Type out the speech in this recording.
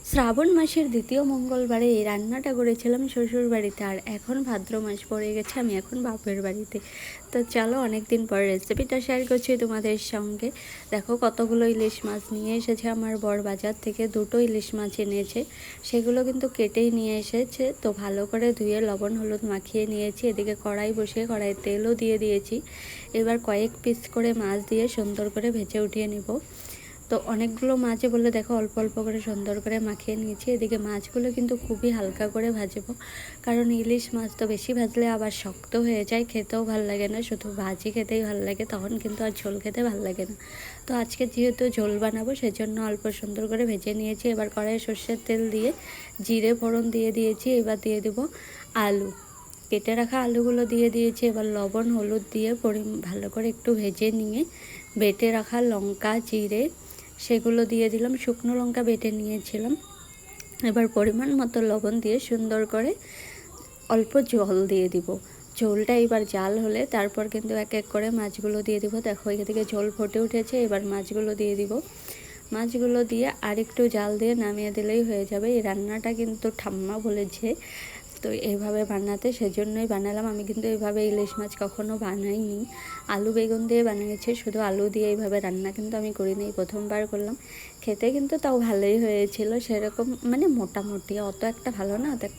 শ্রাবণ মাসের দ্বিতীয় মঙ্গলবারে এই রান্নাটা করেছিলাম শ্বশুর বাড়িতে, আর এখন ভাদ্র মাস পড়ে গেছে, আমি এখন বাপের বাড়িতে। তো চলো, অনেক দিন পর রেসিপিটা শেয়ার করছি তোমাদের সঙ্গে। দেখো কতগুলো ইলিশ মাছ নিয়ে এসেছে আমার বর বাজার থেকে, দুটো ইলিশ মাছ এনেছে। সেগুলো কিন্তু কেটেই নিয়ে এসেছে, তো ভালো করে ধুয়ে লবণ হলুদ মাখিয়ে নিয়েছি। এদিকে কড়াই বসিয়ে কড়াইয়ে তেলও দিয়ে দিয়েছি। এবার কয়েক পিস করে মাছ দিয়ে সুন্দর করে ভেজে উঠিয়ে নিব। তো অনেকগুলো মাছ বলে দেখো অল্প অল্প করে সুন্দর করে মাখিয়ে নিয়েছি। এদিকে মাছগুলো কিন্তু খুবই হালকা করে ভাজবো, কারণ ইলিশ মাছ তো বেশি ভাজলে আবার শক্ত হয়ে যায়, খেতেও ভালো লাগে না, শুধু ভাজি খেতেই ভালো লাগে, তখন কিন্তু আর ঝোল খেতে ভালো লাগে না। তো আজকে যেহেতু ঝোল বানাবো সেজন্য অল্প সুন্দর করে ভেজে নিয়েছি। এবার কড়াইয়ে সর্ষের তেল দিয়ে জিরে ফোড়ন দিয়ে দিয়েছি। এবার দিয়ে দেবো আলু, কেটে রাখা আলুগুলো দিয়ে দিয়েছি। এবার লবণ হলুদ দিয়ে ভালো করে একটু ভেজে নিয়ে বেটে রাখা লঙ্কা জিরে সেগুলো দিয়ে দিলাম, শুকনো লঙ্কা বেটে নিয়েছিলাম। এবার পরিমাণ মতো লবণ দিয়ে সুন্দর করে অল্প জল দিয়ে দিব। ঝোলটা এবার জাল হলে তারপর কিন্তু এক এক করে মাছগুলো দিয়ে দিব। দেখো এদিকে ঝোল ফুটে উঠেছে, এবার মাছগুলো দিয়ে দিব। মাছগুলো দিয়ে আরেকটু জাল দিয়ে নামিয়ে দিলেই হয়ে যাবে। এই রান্নাটা কিন্তু ঠাম্মা বলেছে তো এইভাবে বানাতে, সেজন্যই বানালাম। আমি কিন্তু এইভাবে ইলিশ মাছ কখনো বানাইনি, আলু বেগুন দিয়ে বানিয়েছি, শুধু আলু দিয়ে এইভাবে রান্না কিন্তু আমি করিনি, প্রথমবার করলাম। খেতে কিন্তু তাও ভালোই হয়েছিল, সেরকম মানে মোটামুটি, অত একটা ভালো না।